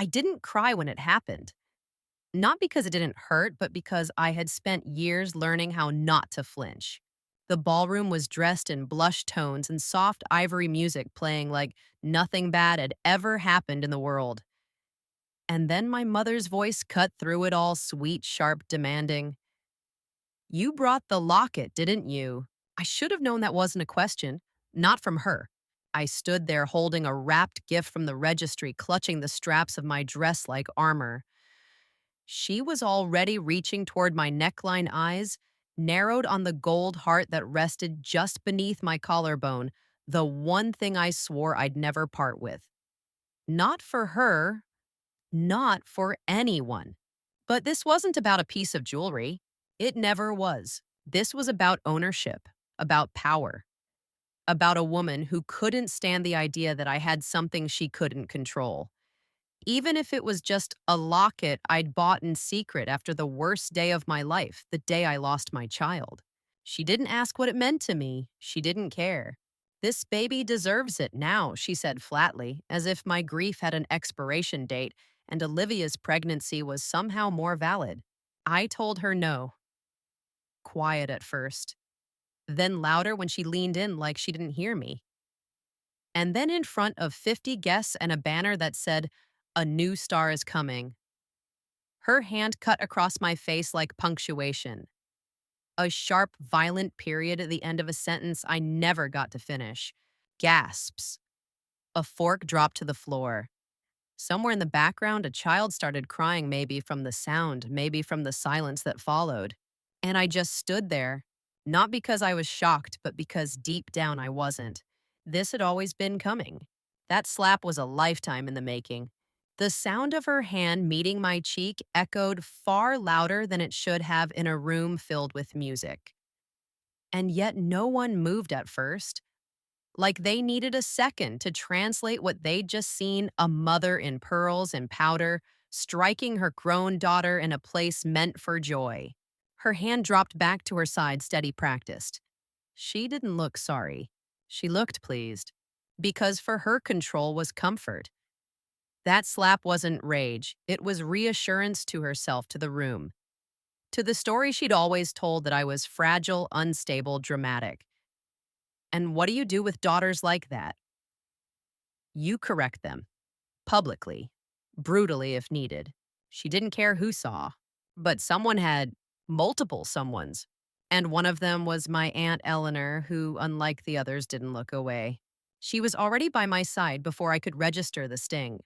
I didn't cry when it happened. Not because it didn't hurt, but because I had spent years learning how not to flinch. The ballroom was dressed in blush tones and soft ivory music playing like nothing bad had ever happened in the world. And then my mother's voice cut through it all, sweet, sharp, demanding. You brought the locket, didn't you? I should have known that wasn't a question. Not from her. I stood there holding a wrapped gift from the registry, clutching the straps of my dress like armor. She was already reaching toward my neckline, eyes narrowed on the gold heart that rested just beneath my collarbone, the one thing I swore I'd never part with. Not for her, not for anyone. But this wasn't about a piece of jewelry. It never was. This was about ownership, about power, about a woman who couldn't stand the idea that I had something she couldn't control. Even if it was just a locket I'd bought in secret after the worst day of my life, the day I lost my child. She didn't ask what it meant to me. She didn't care. This baby deserves it now, she said flatly, as if my grief had an expiration date and Olivia's pregnancy was somehow more valid. I told her no, quiet at first, then louder when she leaned in like she didn't hear me. And then in front of 50 guests and a banner that said, "A new star is coming." Her hand cut across my face like punctuation. A sharp, violent period at the end of a sentence I never got to finish. Gasps. A fork dropped to the floor. Somewhere in the background, a child started crying, maybe from the sound, maybe from the silence that followed. And I just stood there, not because I was shocked, but because deep down I wasn't. This had always been coming. That slap was a lifetime in the making. The sound of her hand meeting my cheek echoed far louder than it should have in a room filled with music. And yet no one moved at first, like they needed a second to translate what they'd just seen, a mother in pearls and powder, striking her grown daughter in a place meant for joy. Her hand dropped back to her side, steady practiced. She didn't look sorry. She looked pleased. Because for her, control was comfort. That slap wasn't rage. It was reassurance to herself, to the room. To the story she'd always told that I was fragile, unstable, dramatic. And what do you do with daughters like that? You correct them. Publicly. Brutally if needed. She didn't care who saw. But someone had multiple someones. And one of them was my Aunt Eleanor, who, unlike the others, didn't look away. She was already by my side before I could register the sting.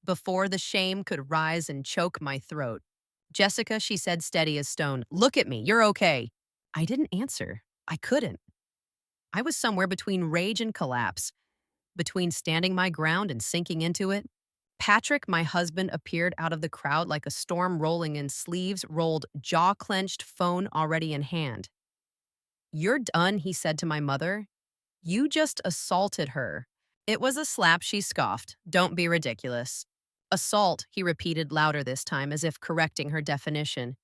Before the shame could rise and choke my throat. Jessica, she said, steady as stone, look at me, you're okay. I didn't answer. I couldn't. I was somewhere between rage and collapse, between standing my ground and sinking into it. Patrick, my husband, appeared out of the crowd like a storm rolling in, sleeves rolled, jaw clenched, phone already in hand. You're done, he said to my mother. You just assaulted her. It was a slap, she scoffed. Don't be ridiculous. Assault, he repeated louder this time, as if correcting her definition.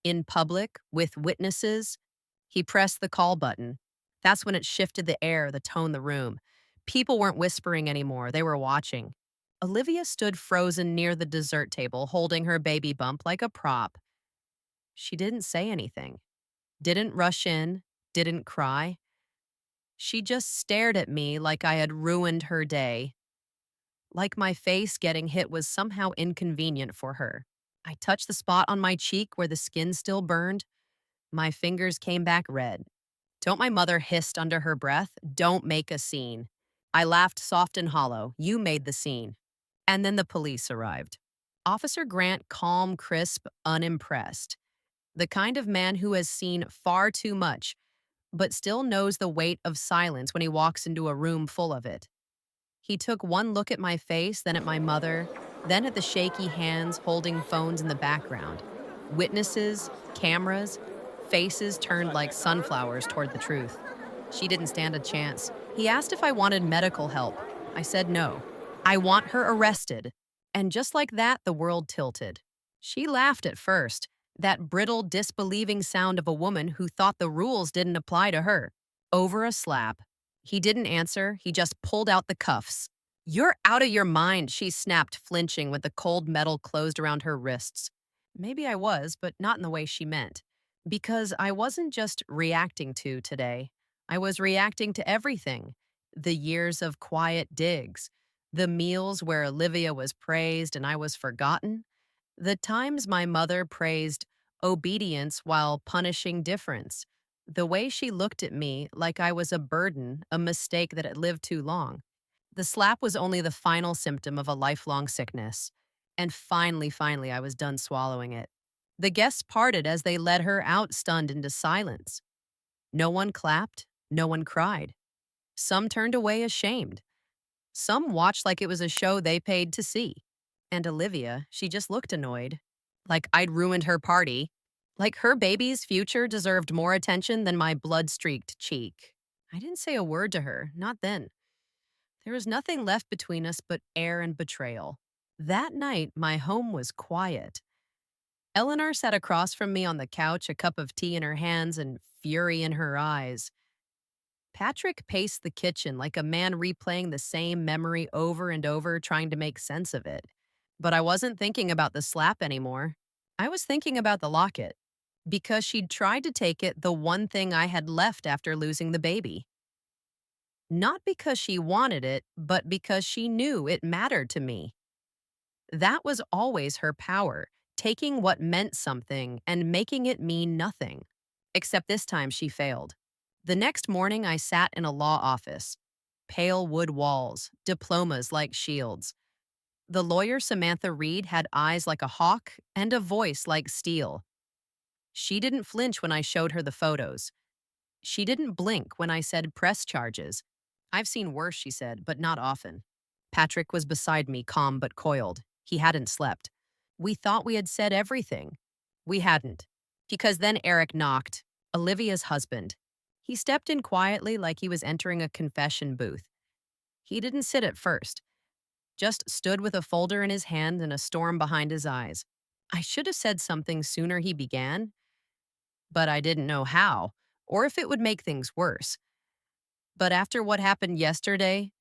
In public, with witnesses, he pressed the call button. That's when it shifted the air, the tone, the room. People weren't whispering anymore, they were watching. Olivia stood frozen near the dessert table, holding her baby bump like a prop. She didn't say anything, didn't rush in, didn't cry. She just stared at me like I had ruined her day. Like my face getting hit was somehow inconvenient for her. I touched the spot on my cheek where the skin still burned. My fingers came back red. Don't, my mother hissed under her breath. Don't make a scene. I laughed soft and hollow. You made the scene. And then the police arrived. Officer Grant, calm, crisp, unimpressed. The kind of man who has seen far too much, but still knows the weight of silence when he walks into a room full of it. He took one look at my face, then at my mother, then at the shaky hands holding phones in the background. Witnesses, cameras, faces turned like sunflowers toward the truth. She didn't stand a chance. He asked if I wanted medical help. I said no. I want her arrested. And just like that, the world tilted. She laughed at first, that brittle, disbelieving sound of a woman who thought the rules didn't apply to her. Over a slap. He didn't answer, he just pulled out the cuffs. You're out of your mind, she snapped, flinching with the cold metal closed around her wrists. Maybe I was, but not in the way she meant. Because I wasn't just reacting to today, I was reacting to everything. The years of quiet digs, the meals where Olivia was praised and I was forgotten, the times my mother praised obedience while punishing difference, the way she looked at me like I was a burden, a mistake that had lived too long. The slap was only the final symptom of a lifelong sickness. And finally, I was done swallowing it. The guests parted as they led her out, stunned into silence. No one clapped, no one cried. Some turned away ashamed. Some watched like it was a show they paid to see. And Olivia, she just looked annoyed. Like I'd ruined her party. Like her baby's future deserved more attention than my blood streaked cheek. I didn't say a word to her, not then. There was nothing left between us but air and betrayal. That night, my home was quiet. Eleanor sat across from me on the couch, a cup of tea in her hands and fury in her eyes. Patrick paced the kitchen like a man replaying the same memory over and over, trying to make sense of it. But I wasn't thinking about the slap anymore. I was thinking about the locket, because she'd tried to take it, the one thing I had left after losing the baby. Not because she wanted it, but because she knew it mattered to me. That was always her power, taking what meant something and making it mean nothing. Except this time she failed. The next morning, I sat in a law office. Pale wood walls, diplomas like shields. The lawyer Samantha Reed had eyes like a hawk and a voice like steel. She didn't flinch when I showed her the photos. She didn't blink when I said press charges. I've seen worse, she said, but not often. Patrick was beside me, calm but coiled. He hadn't slept. We thought we had said everything. We hadn't. Because then Eric knocked, Olivia's husband. He stepped in quietly like he was entering a confession booth. He didn't sit at first, just stood with a folder in his hand and a storm behind his eyes. I should have said something sooner he began, but I didn't know how, or if it would make things worse. But after what happened yesterday,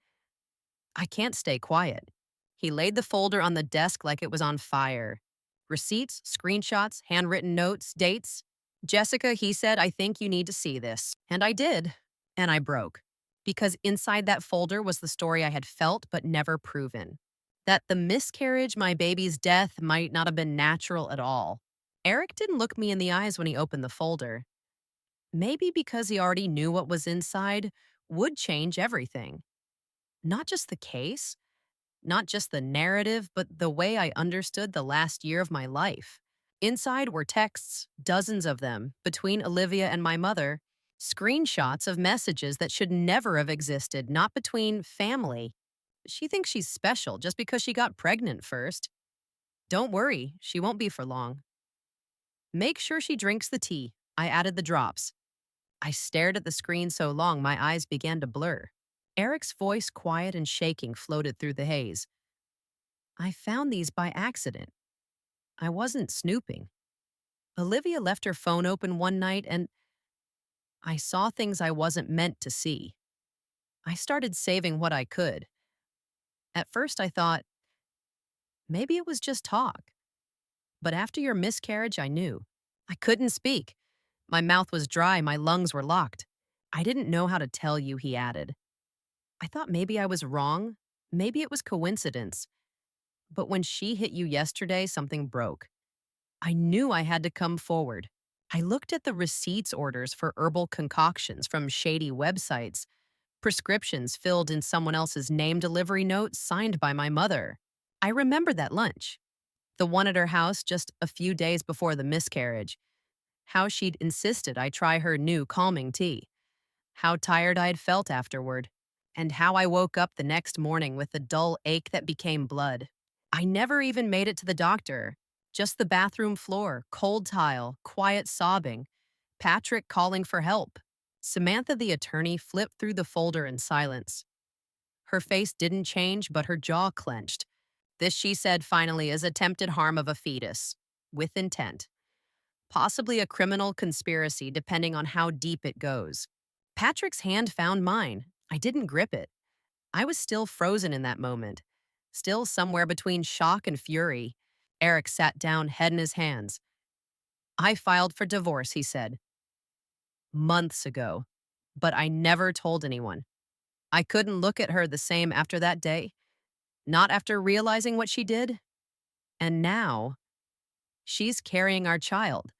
I can't stay quiet. He laid the folder on the desk like it was on fire. Receipts, screenshots, handwritten notes, dates. Jessica, he said, I think you need to see this. And I did. And I broke. Because inside that folder was the story I had felt but never proven. That the miscarriage, my baby's death, might not have been natural at all. Eric didn't look me in the eyes when he opened the folder. Maybe because he already knew what was inside would change everything. Not just the case, not just the narrative, but the way I understood the last year of my life. Inside were texts, dozens of them, between Olivia and my mother, screenshots of messages that should never have existed, not between family. She thinks she's special just because she got pregnant first. Don't worry, she won't be for long. Make sure she drinks the tea. I added the drops. I stared at the screen so long my eyes began to blur. Eric's voice, quiet and shaking, floated through the haze. I found these by accident. I wasn't snooping. Olivia left her phone open one night and I saw things I wasn't meant to see. I started saving what I could. At first I thought, maybe it was just talk. But after your miscarriage, I knew. I couldn't speak. My mouth was dry, my lungs were locked. I didn't know how to tell you, he added. I thought maybe I was wrong. Maybe it was coincidence. But when she hit you yesterday, something broke. I knew I had to come forward. I looked at the receipts orders for herbal concoctions from shady websites, prescriptions filled in someone else's name, delivery notes signed by my mother. I remembered that lunch, the one at her house just a few days before the miscarriage, how she'd insisted I try her new calming tea, how tired I'd felt afterward, and how I woke up the next morning with a dull ache that became blood. I never even made it to the doctor, just the bathroom floor, cold tile, quiet sobbing, Patrick calling for help. Samantha, the attorney, flipped through the folder in silence. Her face didn't change, but her jaw clenched. This, she said finally, is attempted harm of a fetus, with intent. Possibly a criminal conspiracy, depending on how deep it goes. Patrick's hand found mine. I didn't grip it. I was still frozen in that moment, still somewhere between shock and fury. Eric sat down, head in his hands. I filed for divorce, he said, months ago, but I never told anyone. I couldn't look at her the same after that day, not after realizing what she did. And now, she's carrying our child,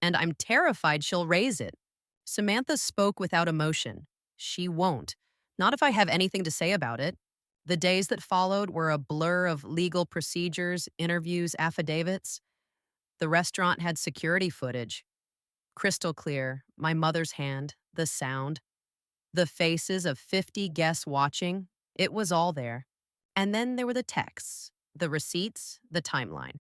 and I'm terrified she'll raise it. Samantha spoke without emotion. She won't. Not if I have anything to say about it. The days that followed were a blur of legal procedures, interviews, affidavits. The restaurant had security footage. Crystal clear, my mother's hand, the sound, the faces of 50 guests watching. It was all there. And then there were the texts, the receipts, the timeline.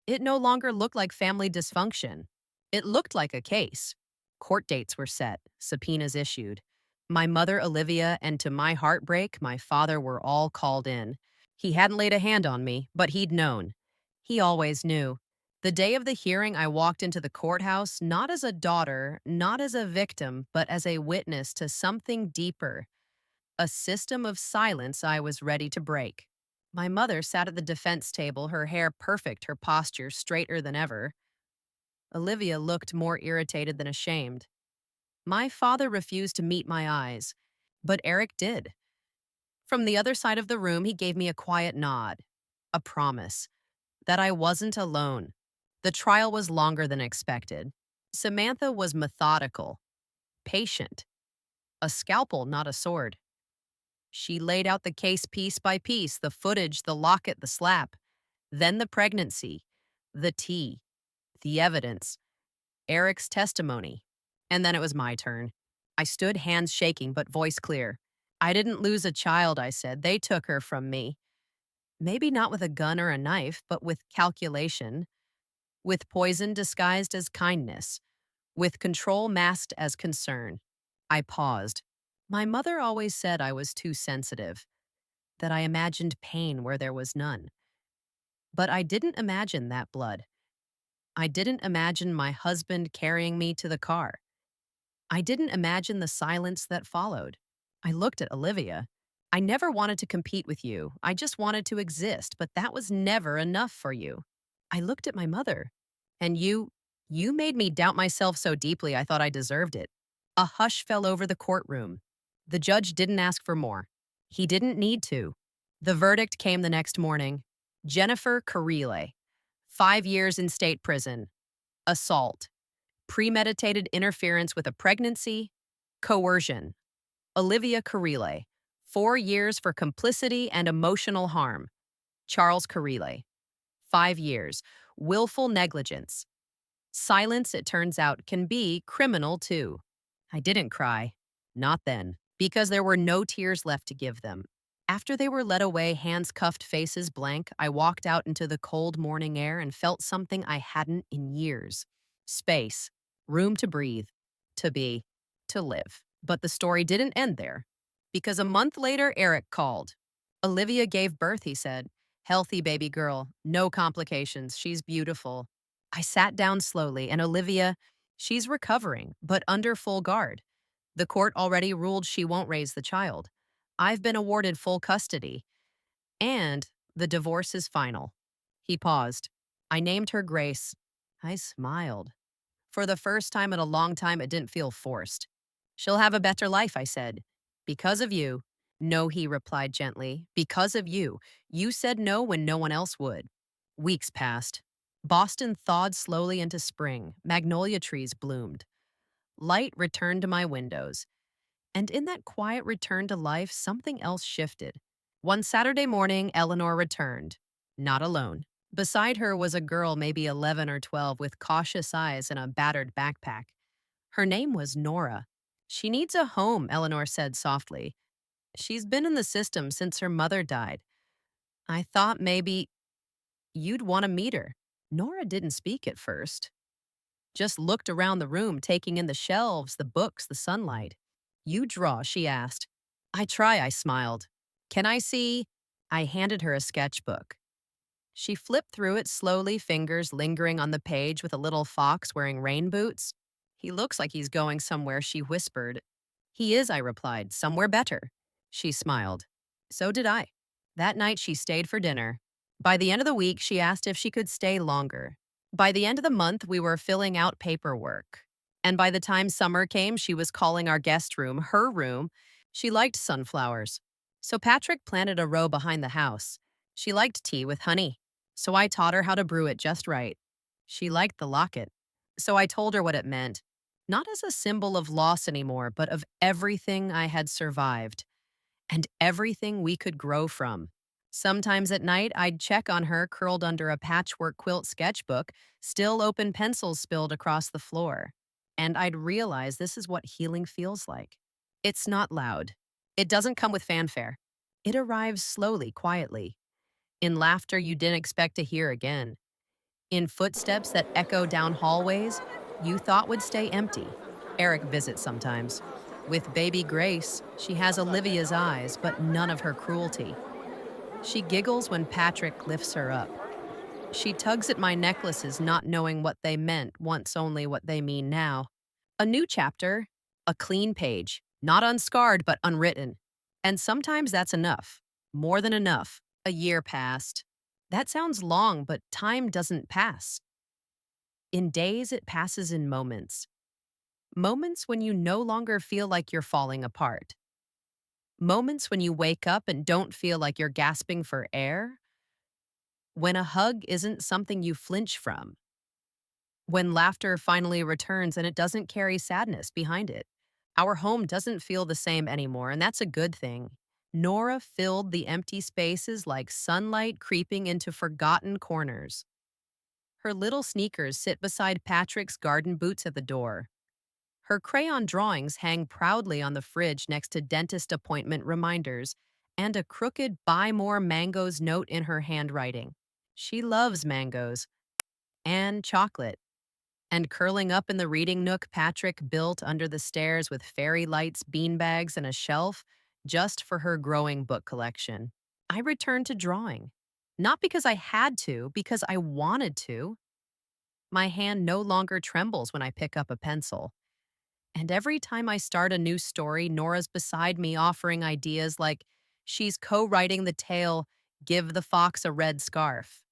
It no longer looked like family dysfunction. It looked like a case. Court dates were set, subpoenas issued. My mother, Olivia, and to my heartbreak, my father were all called in. He hadn't laid a hand on me, but he'd known. He always knew. The day of the hearing, I walked into the courthouse not as a daughter, not as a victim, but as a witness to something deeper, a system of silence I was ready to break. My mother sat at the defense table, her hair perfect, her posture straighter than ever. Olivia looked more irritated than ashamed. My father refused to meet my eyes, but Eric did. From the other side of the room, he gave me a quiet nod, a promise that I wasn't alone. The trial was longer than expected. Samantha was methodical, patient, a scalpel, not a sword. She laid out the case piece by piece, the footage, the locket, the slap, then the pregnancy, the tea, the evidence, Eric's testimony. And then it was my turn. I stood, hands shaking but voice clear. I didn't lose a child, I said. They took her from me. Maybe not with a gun or a knife, but with calculation, with poison disguised as kindness, with control masked as concern. I paused. My mother always said I was too sensitive, that I imagined pain where there was none. But I didn't imagine that blood. I didn't imagine my husband carrying me to the car. I didn't imagine the silence that followed. I looked at Olivia. I never wanted to compete with you. I just wanted to exist, but that was never enough for you. I looked at my mother. And you made me doubt myself so deeply I thought I deserved it. A hush fell over the courtroom. The judge didn't ask for more. He didn't need to. The verdict came the next morning. Jennifer Carrile, 5 years in state prison, assault, premeditated interference with a pregnancy, coercion. Olivia Carrile, 4 years for complicity and emotional harm. Charles Carrile, 5 years, willful negligence. Silence, it turns out, can be criminal too. I didn't cry. Not then, because there were no tears left to give them. After they were led away, hands cuffed, faces blank, I walked out into the cold morning air and felt something I hadn't in years. Space, room to breathe, to be, to live. But the story didn't end there, because a month later, Eric called. Olivia gave birth, he said. Healthy baby girl, no complications, she's beautiful. I sat down slowly, and Olivia, she's recovering, but under full guard. The court already ruled she won't raise the child. I've been awarded full custody. And the divorce is final. He paused. I named her Grace. I smiled. For the first time in a long time, it didn't feel forced. She'll have a better life, I said. Because of you. No, he replied gently. Because of you. You said no when no one else would. Weeks passed. Boston thawed slowly into spring. Magnolia trees bloomed. Light returned to my windows. And in that quiet return to life, something else shifted. One Saturday morning, Eleanor returned. Not alone. Beside her was a girl, maybe 11 or 12, with cautious eyes and a battered backpack. Her name was Nora. She needs a home, Eleanor said softly. She's been in the system since her mother died. I thought maybe you'd want to meet her. Nora didn't speak at first, just looked around the room, taking in the shelves, the books, the sunlight. You draw, she asked. I try, I smiled. Can I see? I handed her a sketchbook. She flipped through it slowly, fingers lingering on the page with a little fox wearing rain boots. He looks like he's going somewhere, she whispered. He is, I replied, somewhere better. She smiled. So did I. That night, she stayed for dinner. By the end of the week, she asked if she could stay longer. By the end of the month, we were filling out paperwork. And by the time summer came, she was calling our guest room her room. She liked sunflowers. So Patrick planted a row behind the house. She liked tea with honey. So I taught her how to brew it just right. She liked the locket. So I told her what it meant, not as a symbol of loss anymore, but of everything I had survived and everything we could grow from. Sometimes at night, I'd check on her curled under a patchwork quilt sketchbook, still open pencils spilled across the floor. And I'd realize this is what healing feels like. It's not loud. It doesn't come with fanfare. It arrives slowly, quietly, in laughter you didn't expect to hear again, in footsteps that echo down hallways you thought would stay empty. Eric visits sometimes. With baby Grace, she has Olivia's eyes, but none of her cruelty. She giggles when Patrick lifts her up. She tugs at my necklaces, not knowing what they meant, once only what they mean now. A new chapter, a clean page, not unscarred, but unwritten. And sometimes that's enough. More than enough. A year passed. That sounds long, but time doesn't pass. In days, it passes in moments. Moments when you no longer feel like you're falling apart. Moments when you wake up and don't feel like you're gasping for air. When a hug isn't something you flinch from. When laughter finally returns and it doesn't carry sadness behind it. Our home doesn't feel the same anymore, and that's a good thing. Nora filled the empty spaces like sunlight creeping into forgotten corners. Her little sneakers sit beside Patrick's garden boots at the door. Her crayon drawings hang proudly on the fridge next to dentist appointment reminders and a crooked buy more mangoes note in her handwriting. She loves mangoes and chocolate. And curling up in the reading nook Patrick built under the stairs with fairy lights, beanbags, and a shelf just for her growing book collection. I returned to drawing. Not because I had to, because I wanted to. My hand no longer trembles when I pick up a pencil. And every time I start a new story, Nora's beside me offering ideas like she's co writing the tale, Give the Fox a Red Scarf.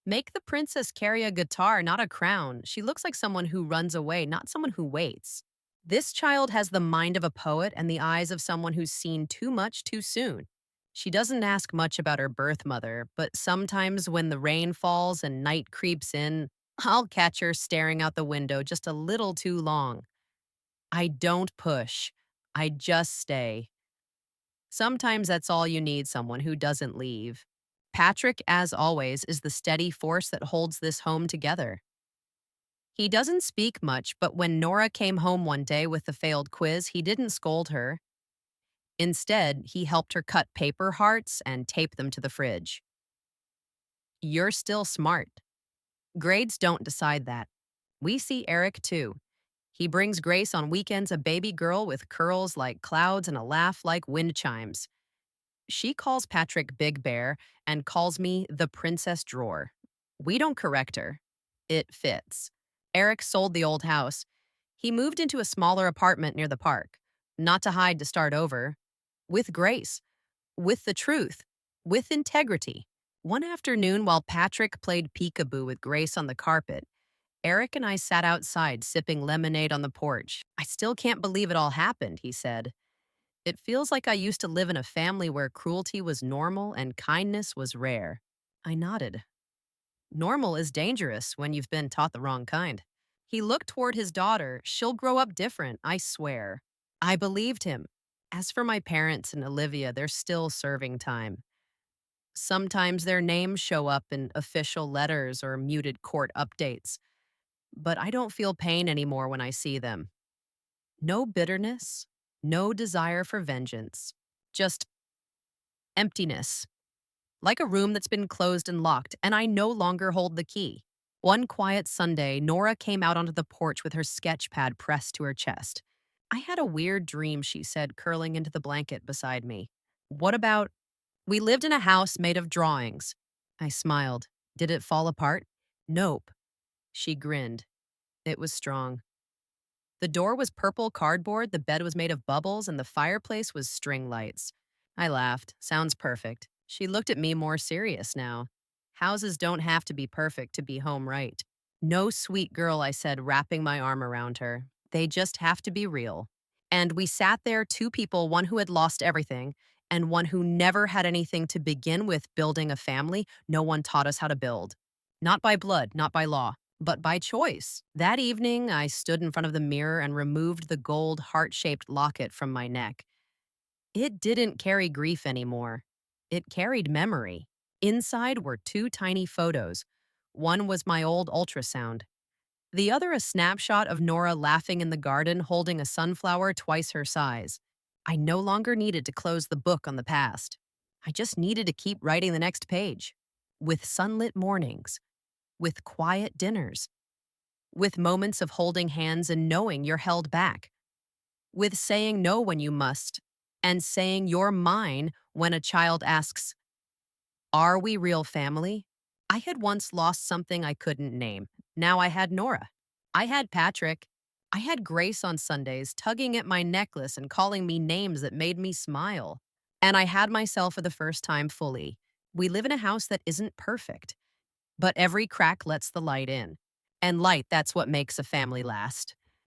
Make the princess carry a guitar, not a crown. She looks like someone who runs away, not someone who waits. This child has the mind of a poet and the eyes of someone who's seen too much too soon. She doesn't ask much about her birth mother, but sometimes when the rain falls and night creeps in, I'll catch her staring out the window just a little too long. I don't push. I just stay. Sometimes that's all you need, someone who doesn't leave. Patrick, as always, is the steady force that holds this home together. He doesn't speak much, but when Nora came home one day with the failed quiz, he didn't scold her. Instead, he helped her cut paper hearts and tape them to the fridge. You're still smart. Grades don't decide that. We see Eric too. He brings Grace on weekends, a baby girl with curls like clouds and a laugh like wind chimes. She calls Patrick Big Bear and calls me the Princess Drawer. We don't correct her. It fits. Eric sold the old house. He moved into a smaller apartment near the park. Not to hide, to start over. With grace. With the truth. With integrity. One afternoon, while Patrick played peekaboo with Grace on the carpet, Eric and I sat outside sipping lemonade on the porch. I still can't believe it all happened, he said. It feels like I used to live in a family where cruelty was normal and kindness was rare. I nodded. Normal is dangerous when you've been taught the wrong kind. He looked toward his daughter. She'll grow up different, I swear. I believed him. As for my parents and Olivia, they're still serving time. Sometimes their names show up in official letters or muted court updates. But I don't feel pain anymore when I see them. No bitterness, no desire for vengeance, just emptiness, like a room that's been closed and locked, and I no longer hold the key. One quiet Sunday, Nora came out onto the porch with her sketch pad pressed to her chest. I had a weird dream, she said, curling into the blanket beside me. What about? We lived in a house made of drawings. I smiled. Did it fall apart? Nope. She grinned. It was strong. The door was purple cardboard, the bed was made of bubbles, and the fireplace was string lights. I laughed. Sounds perfect. She looked at me more serious now. Houses don't have to be perfect to be home right. No, sweet girl, I said, wrapping my arm around her. They just have to be real. And we sat there, two people, one who had lost everything and one who never had anything to begin with building a family no one taught us how to build. Not by blood, not by law, but by choice. That evening, I stood in front of the mirror and removed the gold heart shaped locket from my neck. It didn't carry grief anymore. It carried memory. Inside were two tiny photos. One was my old ultrasound. The other a snapshot of Nora laughing in the garden holding a sunflower twice her size. I no longer needed to close the book on the past. I just needed to keep writing the next page. With sunlit mornings, with quiet dinners, with moments of holding hands and knowing you're held back, with saying no when you must, and saying you're mine when a child asks, are we real family? I had once lost something I couldn't name. Now I had Nora. I had Patrick. I had Grace on Sundays tugging at my necklace and calling me names that made me smile. And I had myself for the first time fully. We live in a house that isn't perfect, but every crack lets the light in. And light, that's what makes a family last.